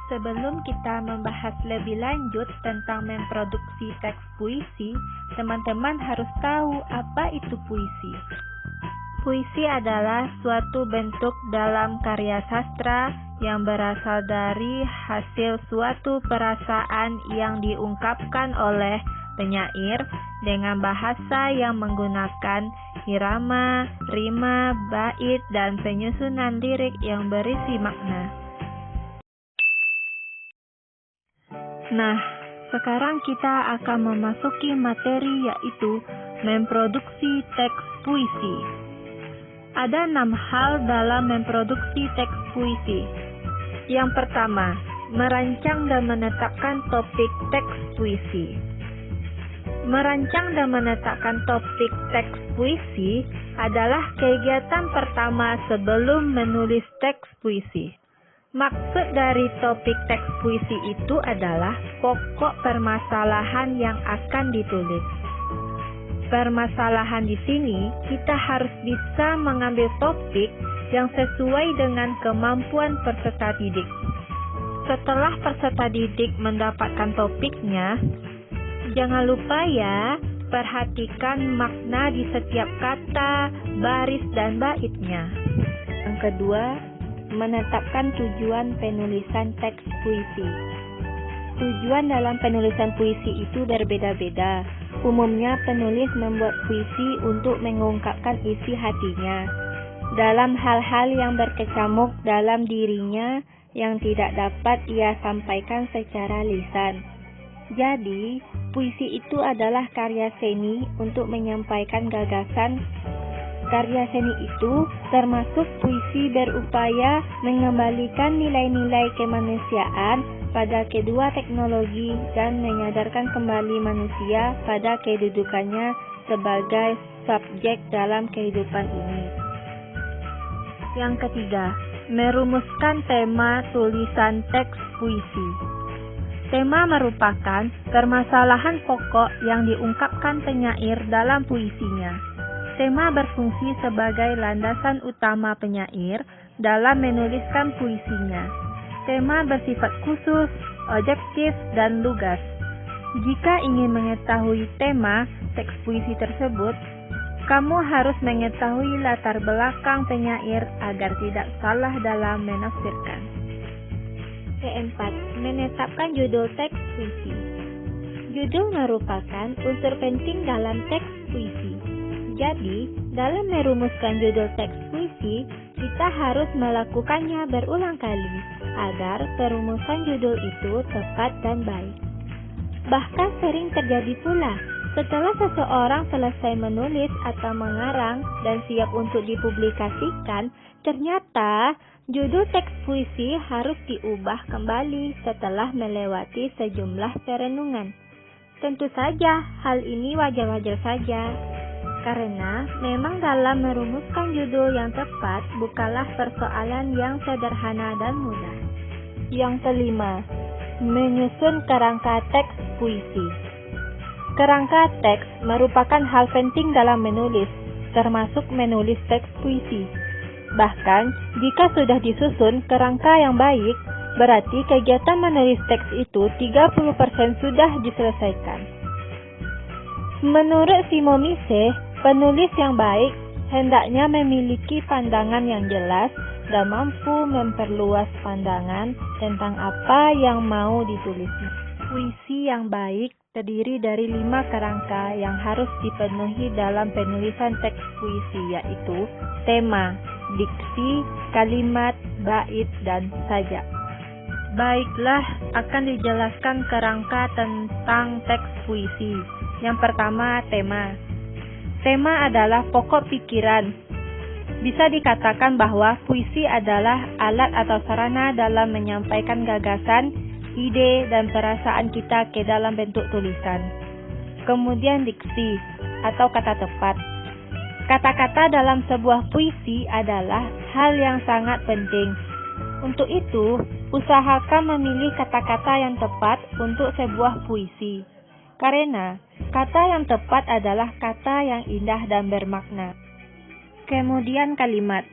Sebelum kita membahas lebih lanjut tentang memproduksi teks puisi, teman-teman harus tahu apa itu puisi. Puisi adalah suatu bentuk dalam karya sastra yang berasal dari hasil suatu perasaan yang diungkapkan oleh penyair dengan bahasa yang menggunakan irama, rima, bait, dan penyusunan lirik yang berisi makna. Nah, sekarang kita akan memasuki materi yaitu memproduksi teks puisi. Ada 6 hal dalam memproduksi teks puisi. Yang pertama, merancang dan menetapkan topik teks puisi. Merancang dan menetapkan topik teks puisi adalah kegiatan pertama sebelum menulis teks puisi. Maksud dari topik teks puisi itu adalah pokok permasalahan yang akan ditulis. Permasalahan di sini kita harus bisa mengambil topik yang sesuai dengan kemampuan peserta didik. Setelah peserta didik mendapatkan topiknya, jangan lupa ya, perhatikan makna di setiap kata, baris, dan baitnya. Yang kedua, menetapkan tujuan penulisan teks puisi. Tujuan dalam penulisan puisi itu berbeda-beda. Umumnya penulis membuat puisi untuk mengungkapkan isi hatinya dalam hal-hal yang berkecamuk dalam dirinya yang tidak dapat ia sampaikan secara lisan. Jadi, puisi itu adalah karya seni untuk menyampaikan gagasan. Karya seni itu termasuk puisi berupaya mengembalikan nilai-nilai kemanusiaan pada kedua teknologi dan menyadarkan kembali manusia pada kedudukannya sebagai subjek dalam kehidupan ini. Yang ketiga, merumuskan tema tulisan teks puisi. Tema merupakan permasalahan pokok yang diungkapkan penyair dalam puisinya. Tema berfungsi sebagai landasan utama penyair dalam menuliskan puisinya. Tema bersifat khusus, objektif, dan lugas. Jika ingin mengetahui tema teks puisi tersebut, kamu harus mengetahui latar belakang penyair agar tidak salah dalam menafsirkan. Keempat, menetapkan judul teks puisi. Judul merupakan unsur penting dalam teks puisi. Jadi, dalam merumuskan judul teks puisi, kita harus melakukannya berulang kali agar perumusan judul itu tepat dan baik. Bahkan sering terjadi pula, setelah seseorang selesai menulis atau mengarang dan siap untuk dipublikasikan, ternyata judul teks puisi harus diubah kembali setelah melewati sejumlah perenungan. Tentu saja, hal ini wajar-wajar saja. Karena memang dalam merumuskan judul yang tepat bukanlah persoalan yang sederhana dan mudah. Yang kelima, menyusun kerangka teks puisi. Kerangka teks merupakan hal penting dalam menulis, termasuk menulis teks puisi. Bahkan, jika sudah disusun kerangka yang baik, berarti kegiatan menulis teks itu 30% sudah diselesaikan. Menurut Simon Mises, penulis yang baik hendaknya memiliki pandangan yang jelas dan mampu memperluas pandangan tentang apa yang mau ditulisnya. Puisi yang baik terdiri dari 5 kerangka yang harus dipenuhi dalam penulisan teks puisi, yaitu tema, diksi, kalimat, bait, dan sajak. Baiklah, akan dijelaskan kerangka tentang teks puisi. Yang pertama, tema. Tema adalah pokok pikiran. Bisa dikatakan bahwa puisi adalah alat atau sarana dalam menyampaikan gagasan, ide, dan perasaan kita ke dalam bentuk tulisan. Kemudian diksi atau kata tepat. Kata-kata dalam sebuah puisi adalah hal yang sangat penting. Untuk itu, usahakan memilih kata-kata yang tepat untuk sebuah puisi. Karena kata yang tepat adalah kata yang indah dan bermakna. Kemudian kalimat.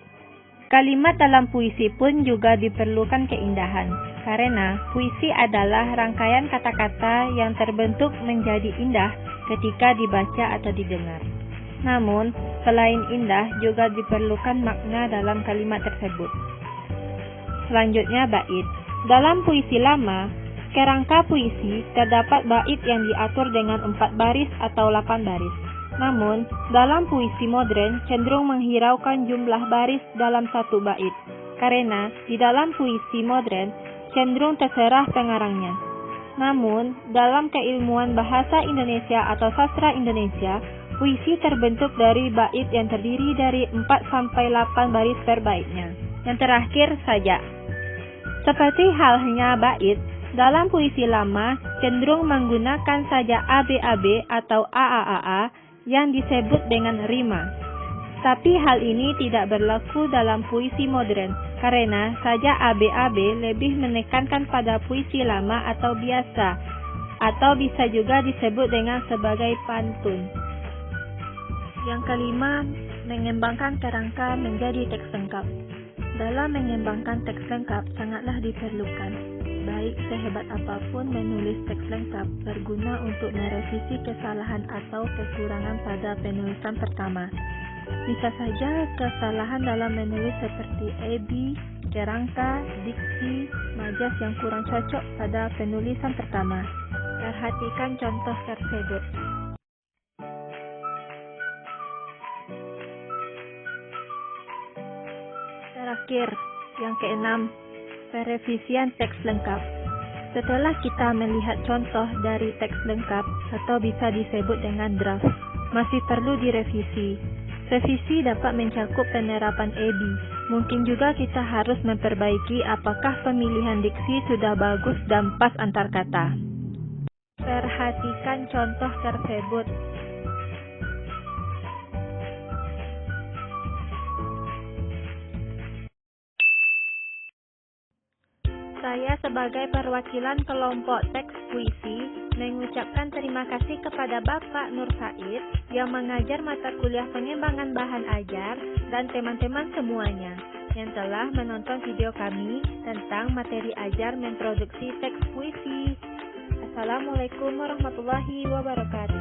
Kalimat dalam puisi pun juga diperlukan keindahan, karena puisi adalah rangkaian kata-kata yang terbentuk menjadi indah ketika dibaca atau didengar. Namun, selain indah juga diperlukan makna dalam kalimat tersebut. Selanjutnya bait. Dalam puisi lama, kerangka puisi terdapat bait yang diatur dengan 4 baris atau 8 baris. Namun, dalam puisi modern cenderung menghiraukan jumlah baris dalam satu bait, karena di dalam puisi modern cenderung terserah pengarangnya. Namun, dalam keilmuan bahasa Indonesia atau sastra Indonesia, puisi terbentuk dari bait yang terdiri dari 4-8 baris per baitnya. Yang terakhir sajak. Seperti halnya bait, dalam puisi lama cenderung menggunakan sajak ABAB atau AAAA yang disebut dengan rima. Tapi hal ini tidak berlaku dalam puisi modern, karena sajak ABAB lebih menekankan pada puisi lama atau biasa, atau bisa juga disebut dengan sebagai pantun. Yang kelima, mengembangkan kerangka menjadi teks lengkap. Dalam mengembangkan teks lengkap sangatlah diperlukan. Baik sehebat apapun menulis teks lengkap berguna untuk merevisi kesalahan atau kekurangan pada penulisan pertama. Bisa saja kesalahan dalam menulis seperti kerangka, diksi, majas yang kurang cocok pada penulisan pertama. Perhatikan contoh tersebut. Terakhir, yang keenam, perevisian teks lengkap. Setelah kita melihat contoh dari teks lengkap atau bisa disebut dengan draft, masih perlu direvisi. Revisi dapat mencakup penerapan EB. Mungkin juga kita harus memperbaiki apakah pemilihan diksi sudah bagus dan pas antar kata. Perhatikan contoh tersebut. Saya sebagai perwakilan kelompok teks puisi mengucapkan terima kasih kepada Bapak Nur Said yang mengajar mata kuliah pengembangan bahan ajar dan teman-teman semuanya yang telah menonton video kami tentang materi ajar memproduksi teks puisi. Assalamualaikum warahmatullahi wabarakatuh.